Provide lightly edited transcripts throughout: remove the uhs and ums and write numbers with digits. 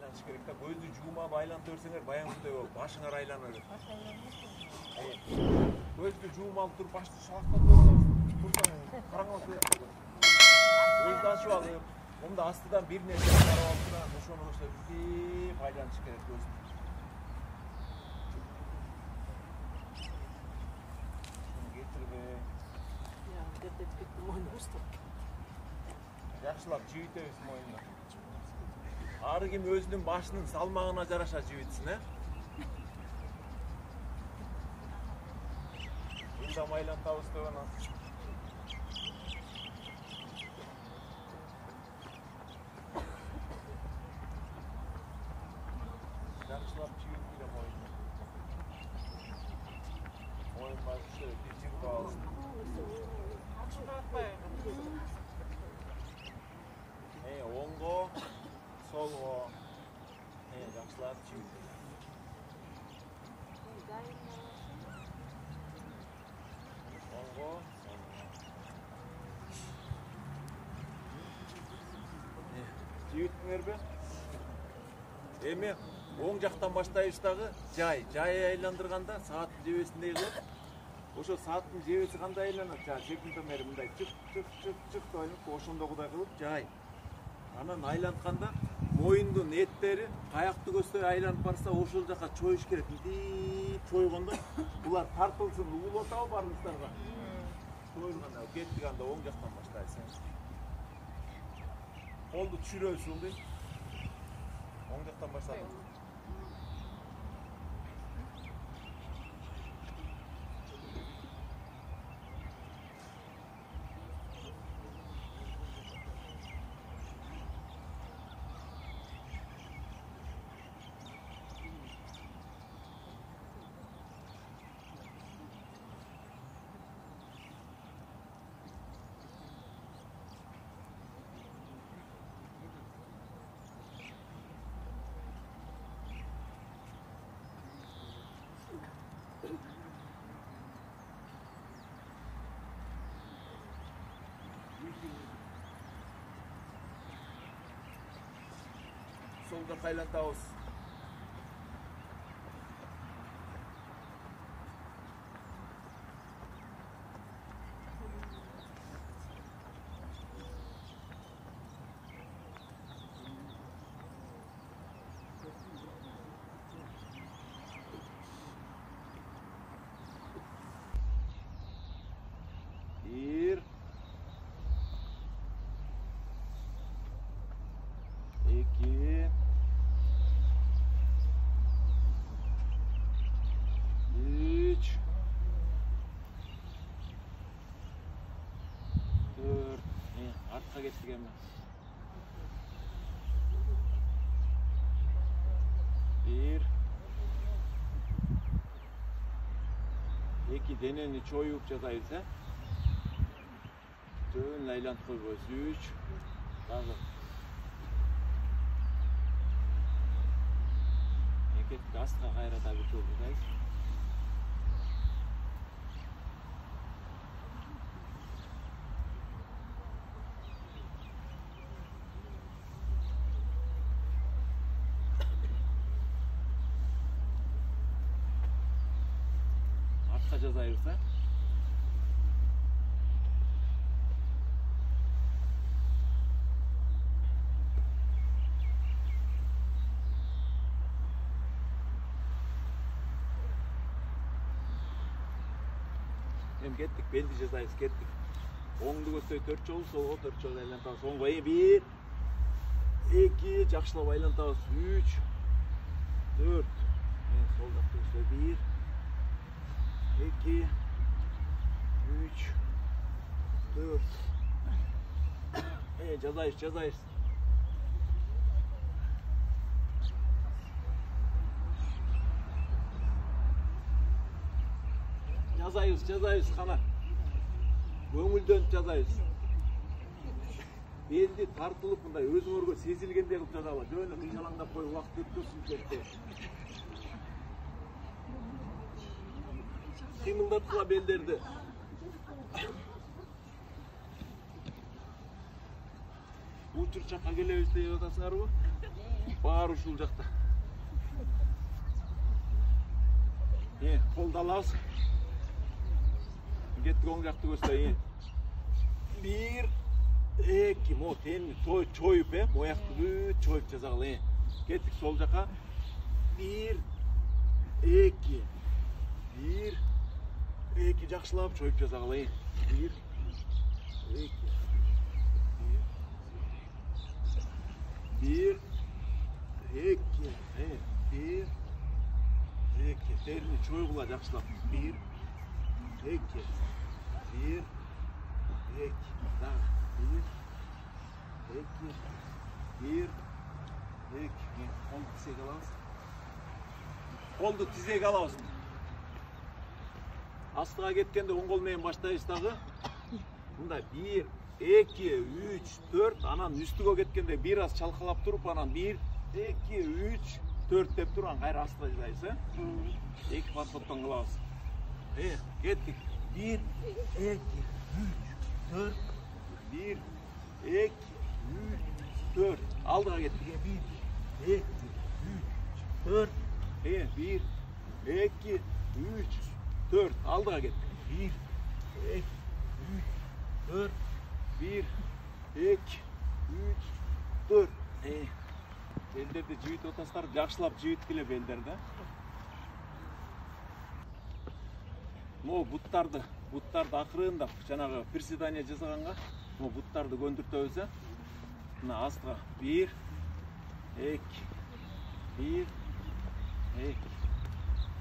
байланыш керек да. Көздү жуумап айлантып берсеңер баягындай болуп башыңар айлана берет. Көздү жуумап туруп башты шалактап турсаң караңгылык берет. Көздү ачып алып, мында астыдан бир нерсе карап алып турган ошону бүйтүп айланыш керек көздү. Жакшылап жибитебиз моюнда. Ары ким өзүнүн башынын салмагына жараша жибитсин, Мында майлантабыз деп анан. Жакшылап жибип моюнда. Моюн башы жибип алсын. Оңго, солго, жакшылап жибип. Оңго, солго. Жибиттиңерби? Эми оң жактан баштайбыз дагы, жай айландырганда сааттын жебесиндей кылып, ошо сааттын жебеси кандай айланат? Секундомер мындай чык ойлоп, ошондогудай кылып жай. Анан айлантканда моюндун эттери каякты көздөй айланып барса, ошол жака чоюш керек. Мынтип чойгондо булар тартылсын, угулатабы барыңыздарга. Чойгондо кеттик анда оң жактан баштайсың. Колду түшүрөбүз ылдый. Оң жактан баштадым. Solda айлантабыз. Bir, iki, üç, dört. Artqa kettik hemen. Bir, iki, deneni çoyup jatayбыз, Жөн айланып койбойбуз. 3 дагы. Экет астка кайрата бүтөбүз. Артка жазайбыз, Kettik, beldi жазайбыз, kettik. Оңду көздөй 4 жолу, солго 4 жолу айлантабыз. Оңго 1, 2, жакшылап айлантабыз. 3, 4. Сол жакты көздөй 1, 2, 3, 4. Жазайбыз. Жазайбыз қана. Көңілден жазайбыз. Белди тартылып мындай өзүңөргө сезилгендей кылып жазалы. Жөн кыйналаңдап коюп убакыт өткөрсүн кетти. Кыймылдаткыла белдерди. Учур чакка келебиз деп атасыңарбы? Бар ушул жакта. Колду алабыз. Кеттик оң жакты көздөй. 1 2 мо тени чоюп, моякты бүт чоюп жазагылы. Кеттик сол жака. 1 2 1 2 жакшылап чоюп жазагылы. 1 2 1 2 1 2 терини чойгула жакшылап. 1 2 1 2 дагы 1 2 1 2 колду тизеге алабыз. Колду тизеге алабыз. Астыга кеткенде оң кол менен баштайбыз дагы. Мында 1 2 3 4 анан үстүгө кеткенде бир аз чалкалап туруп анан 1 2 3 4 деп туруп анан кайра астыга жазайбыз. Эки подходтон кылабыз. Кеттик. 1 2 3 4 1 2 3 4 алдыга кеттик. 1 2 3 4 1 2 3 4 алдыга кеттик. 1 2 3 4 1 2 3 4 Белдерди жибит отасыздар, жакшылап жибиткиле белдерди. Mo буттарды акырындап жанагы приседание жасаганга, mo буттарды көндүртөбүз. Мына астыга 1 2 1 2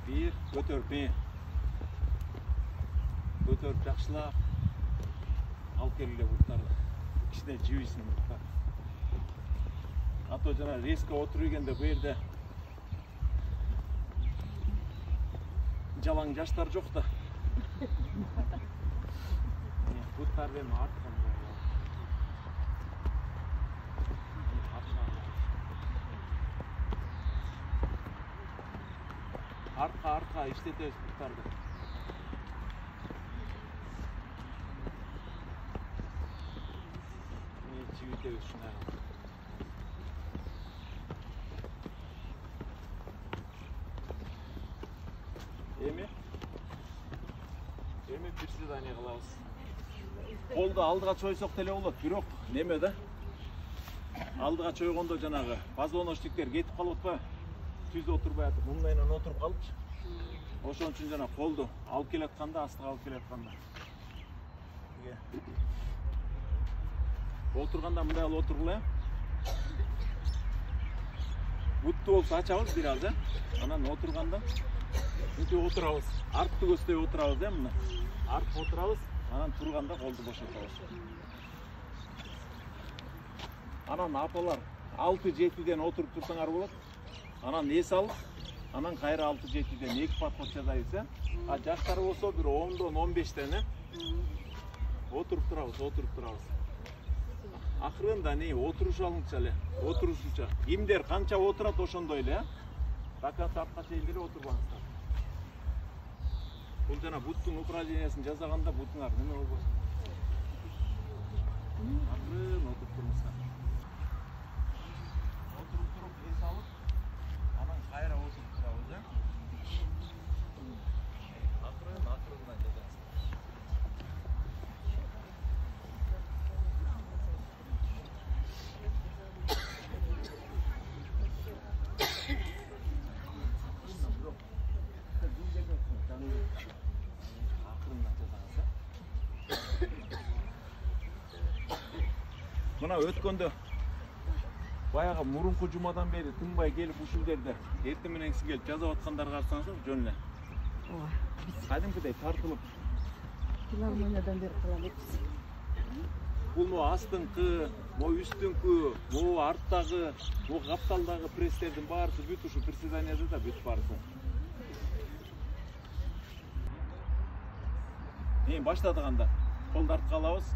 1 көтөрүп, жакшылап алып келгиле буттарды. Кичине жибисин буттар. Ато жана резко отургенде бу жерде жалаң жаштар жок да. Буттарды эми арткан. Арка иштетебиз буттарды. Жибитебиз ушундай. Эми приседание кылабыз. Колду алдыга чойсок деле болот, бирок неме да? Алдыга чойгондо жанагы позвоночниктер кетип калып атпайбы? Түз отурбай атып, мындайынан отуруп калыпчы. Ошон үчүн жана колду алып келатканда, астыга алып келатканда. Отурганда мындай алып отургула. Бутту болсо ачабыз бир аз, анан отурганда мынтип отурабыз. Артты көздөй отурабыз, мына. Артып отурабыз, анан турганда колду бошотобуз. Анан апалар 6-7ден отуруп турсаңар болот. Анан эс алып, анан кайра 6-7ден 2 подход жасайбыз. А жаштар болсо бир 10дон 15ден отуруп турабыз. Акырында отурушалыңча эле, отурушунча. Кимдер канча отурат ошондой эле, так саатка чейин деле отурбаңыздар. Бул жана буттун упражнениясын жасаганда бутуңар неме болбосун. Акырын отуруп туруңуздар. Отуруп туруп эс алып, анан кайра отуруп турабыз, акырындан жасаңыз. Мына өткөндө баягы мурунку жумадан бери тынбай келип ушул жерде эртең менен келип жазып аткандарга карасаңыздар жөн эле. Кадимкидей тартылып. Филармониядан бери калам этсиз. Бул мо астыңкы, мо үстүңкү, мо арттагы, мо капталдагы пресстердин баарысы бүт ушу приседанияда да бүт баарысы. Баштадыганда колду артка алабыз.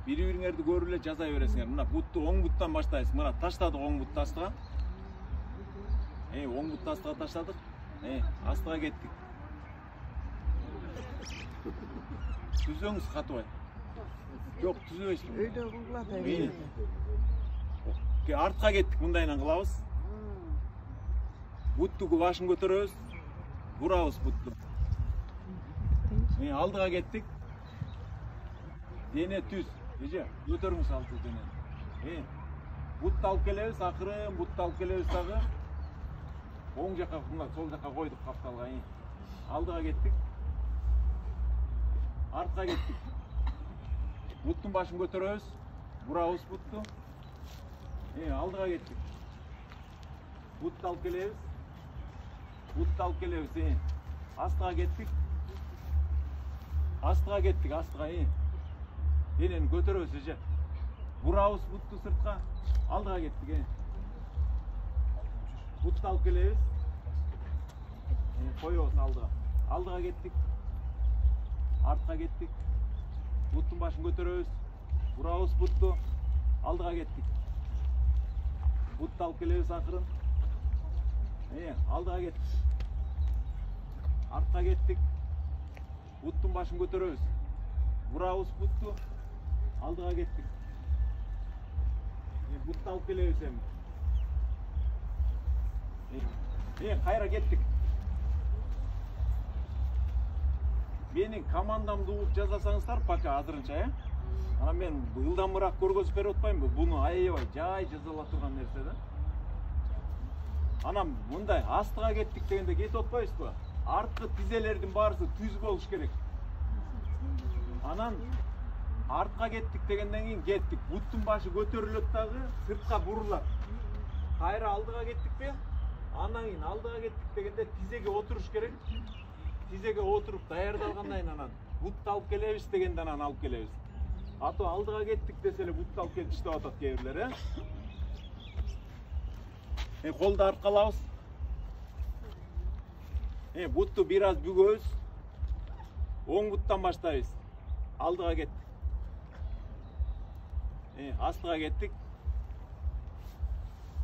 Бири-бириңерди көрүп эле жазай бересиңер. Мына бутту оң буттан баштайсыз. Мына таштадык оң бутту астыга. Оң бутту астыга таштадык. Астыга кеттик. Түзөңүз катыбай. Жок, түзөбөйсүз. Өйдө кылат. артқа кеттік, мұндайынан қылабыз. Буттуғы башын көтереміз. Бұрабыз бутты. Алдыға кеттік. Дене түз. Көтеріңіз алты дене. Бутты алып келеміз, ақырын бутты алып келеміз дағы. Оң жаққа, сол жаққа қойдық қапталға. Алдыға кеттік. Артқа кеттік. Буттың башын көтереміз. Бұрабыз бутты. Алдыға кеттік. Бутты алып келеміз. Бутты алып келеміз. Астыға кеттік. Астыға кеттік, астыға. Денені көтереміз. Бұрабыз бутты сыртқа. Алдыға кеттік. Бутты алып келеміз. Қойымыз алдыға. Алдыға кеттік. Артқа кеттік. Буттың башын көтереміз. Бұрабыз бутты. Алдыға кеттік. Бутты алып келеміз ақырын. Алдыға кеттік. Артқа кеттік. Буттың башын көтереміз. Бұрабыз бутты. Алдыға кеттік. Бутты алып келеміз әмі. Қайра кеттік. Менің командамды ұлып жазасаңыздар, пока азырынша, Ана мен ылдамырақ көргөзүп беріп отпаймын. Бұны аябай жай жазала тұрған нәрсе да. Анам мындай астыға кеттік дегенде кетіп отпайсыз ба? Артқы тизелердің барысы түз болуш керек. Анан артқа кеттік дегенден кейін кеттік. Буттың башы көтеріліп дағы сыртқа бұрылат. Қайра алдыға кеттік пе? Анан кейін алдыға кеттік дегенде тизеге отыруш керек. Тизеге отырып даярдалғандан анан бутты алып келебиз дегенде анан алып келебиз. Ато алдыға кеттік деселе бутты алып келіп иштеп атат кейбирлер, Қолды арқалабыз. Бутты бираз бүгөбүз. Оң буттан баштайбыз. Алдыға кеттік. Астыға кеттік.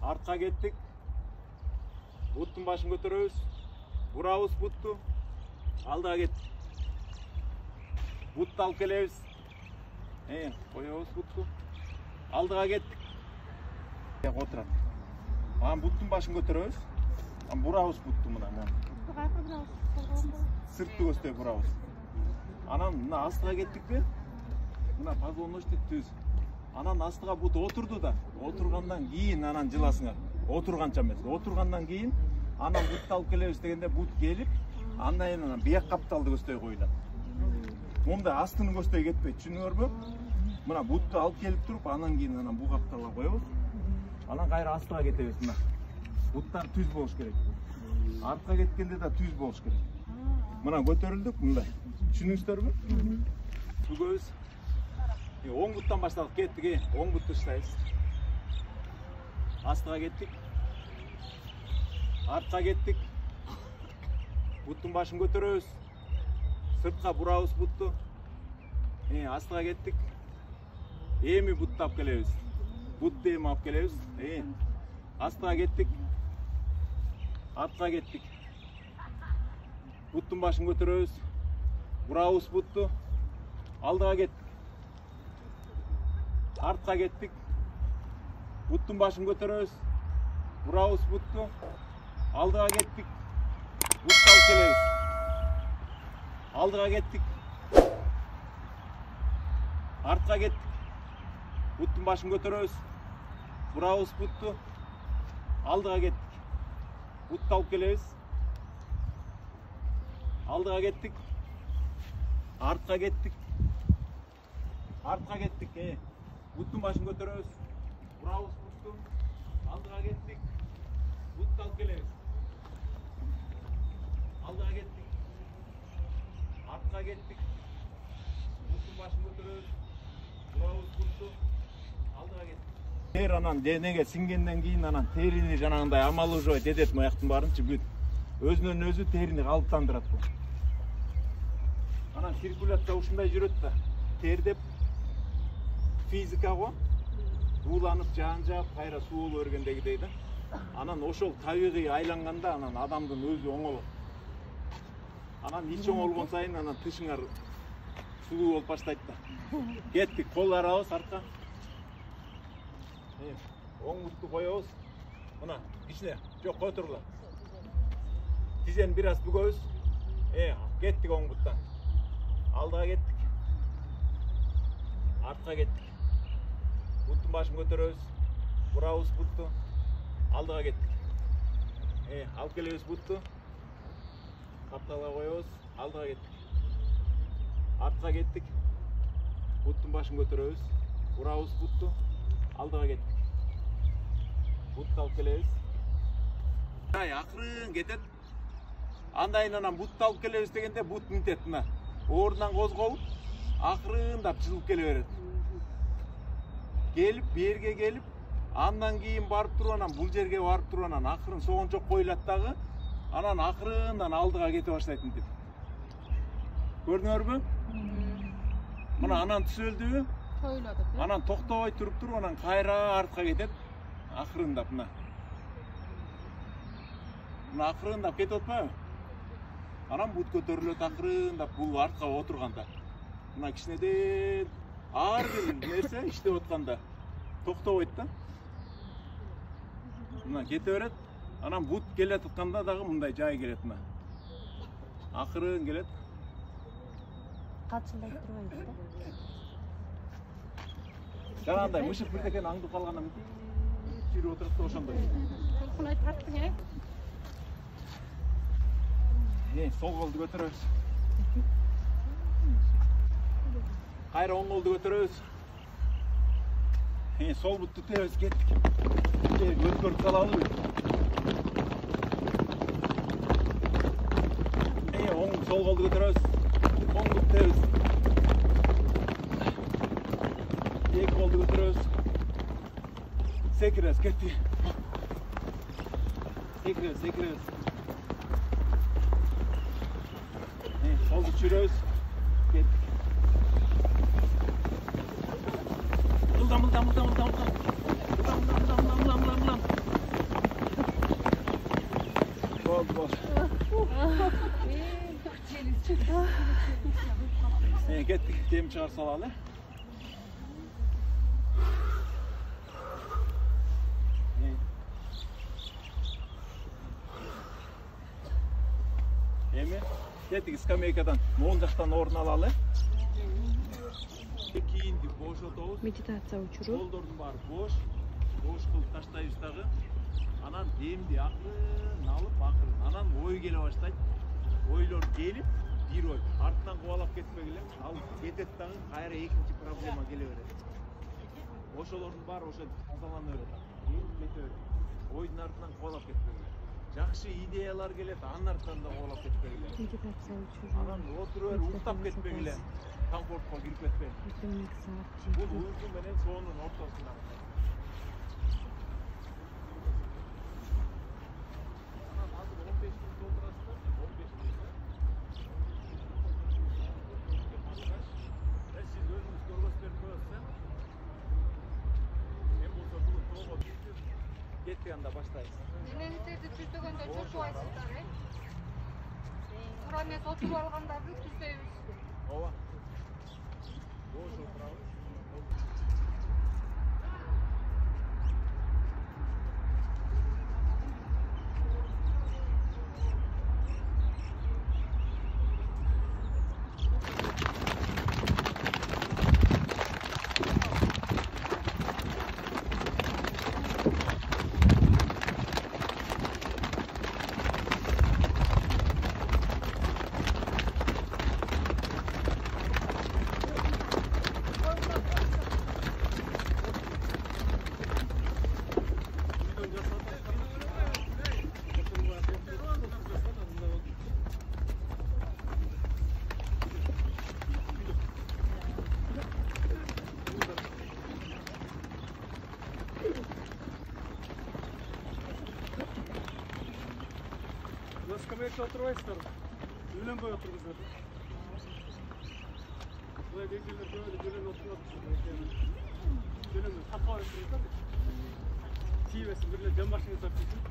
Артқа кеттік. Буттың башын көтеребиз. Бурабыз бутты. Алдыға кеттік. Бутты алып келебиз. Қоябыз бутты. Алдыға кеттік. Отырат. Буттың башын көтеребиз. Бурабыз бутты мына. Сыртты көздөй бурабыз. Анан мына астыға кеттік пе? Мына позвоночник түз. Анан астыға бут отырды да. Отырғандан кейін анан жыласыңар. Отырғанша емес. Отырғандан кейін анан бутты алып келебиз дегенде бут келип, андан бияк капталды көздөй коюлат. Монда астыны көздөй кетпейт, түшүнүңөрбү? Мына бутты алып келип туруп, анан кейін анан бу капталга коебуз. Анан кайра астыга кетебиз мына. Буттар түз болуш керек. Артка кеткенде да түз болуш керек. Мына көтөрүлдүк мындай. Түшүнүңүздөрбү? Бүгөбүз. Оң буттан башталып кеттик, оң бутты иштейбиз. Астыга кеттик. Артка кеттик. Буттун башын көтөрөбүз. Сыртка бурабыз бутты. Астыга кеттик. Эми бутты алып келебиз. Бутты эми алып келебиз. Астыга кеттик. Артка кеттик. Буттун башын көтөрөбүз. Бурабыз бутты. Алдыга кеттик. Артка кеттик. Буттун башын көтөрөбүз. Бурабыз бутты. Алдыга кеттик. Бутты алып келебиз. Алдыга кеттик. Артка кеттик. Буттун башын көтөрөбүз. Бурабыз бутты. Алдыга кеттик. Бутты алып келебиз. Алдыга кеттик. Артка кеттик. Артка кеттик. Буттун башын көтөрөбүз. Бурабыз бутты. Алдыга кеттик. Бутты алып келебиз. Алдыга кеттик. Артка кеттик. Буттун башын көтөрөбүз. Бурабыз бутты. Алдыга кеттик. Тер анан денеге сиңгенден кийин анан терини жанагындай омоложивать этет маяктын баарынчы бүт. Өзүнөн өзү терини калыптандырат бул. Анан циркуляция ушундай жүрөт да. Тер деп физика го. Бууланып жаан-жаап кайра суу боло бергендегидей да. Анан ошол табигый айланганда анан адамдын өзү оңолот. Анан ич оңолгон сайын анан тышыңар сулуу болуп баштайт да. Кеттик, кол арабыз артка. Оң бутты коебуз. Мына кичине жок көтөргүлө. Тизени бир аз бүгөбүз. Кеттик оң буттан. Алдыга кеттик. Артка кеттик. Буттун башын көтөрөбүз. Бурабыз бутту. Алдыга кеттик. Алып келебиз бутту. Капталга коебуз. Алдыга кеттик. Артка кеттик. Буттун башын көтөрөбүз. Бурабыз бутту. Алдыга кеттик. Бутту алып келебиз. Акырын кетет. Андайын анан бутту алып келебиз дегенде бут минтет мына. Ордунан козголуп, акырындап жылып келе берет. Келип, берге келип, андан кийин барып туруп анан бул жерге барып туруп анан акырын согончок коюлат дагы, анан акырындан алдыга кете баштайт минтип. Көрдүңөрбү? Мына анан түзөлдүбү? Коюлат. Анан токтобой туруп анан кайра артка кетет. Акырындап мына. Мына акырындап кетип атпайбы? Анан бут көтөрүлөт акырындап бул артка отурганда. Мына кичинеден ар бир нерсе иштеп атканда токтобойт да. Мына кете берет. Анан бут келе атканда дагы мындай жай келет мына. Акырын келет. Качылдай турбайбыз да. Жанагындай мышык бирдекени аңдып калганда жүрүп отурат да ошондой. Толкунай тарттың, Сол колду көтөрөбүз. Кайра оң колду көтөрөбүз. Сол бутту тебиз, кеттик. Көтөрүп салалы. Сол колду көтөрөбүз. Оң бутtu тебиз. Эки колду көтөрөбүз. Секиребиз, кеттик. Секиребиз. Солду чүрөбүз. Кеттик. Мылдам. Болду. Кеттик, жем чыгар салалы. Кеттик скамейкадан моң жактан орун алалы. Кийинди бошотобуз. Медитация учуру. Колдордун баары бош кылып таштайбыз дагы. Анан демди акырын алып, анан ой келе баштайт. Ойлор келип, бир ой артынан кубалап кетпегиле, ал кетет дагы кайра экинчи проблема келе берет. Ошолордун баары ошентип тазалана берет. Кете берет. Ойдун артынан кубалап кетпегиле. Жакшы идеялар келет, анын артынан да кубалап кетпегиле. Медитация учуру. Анан отуруп берип уктап кетпегиле. Комфортко кирип кетпей. Бул уйку менен сонун ортосунда. Анан азыр 15 мүнөт отурасыздар, 15 мүнөт. Сиз өзүңүз көргөзүп берип коесуздар. Мен болсо бүгүн тоого кеттик анда баштайбыз. Денеңиздерди түздөгөндө чочубайсыздар, Тура эмес отуруп алгандарды түздөйбүз. Ооба. Бош отурабыз. Скамейкада отурбайсыздар. Үйленбей отургуздар. Былай бекелер көбөйдү, үйленип отурат. Үйленип тапкабай отургуздар. Тийбесин, бирле жан башыңызды тартыңыз.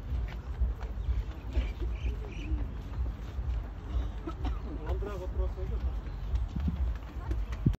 Алдыраак отурасыздар.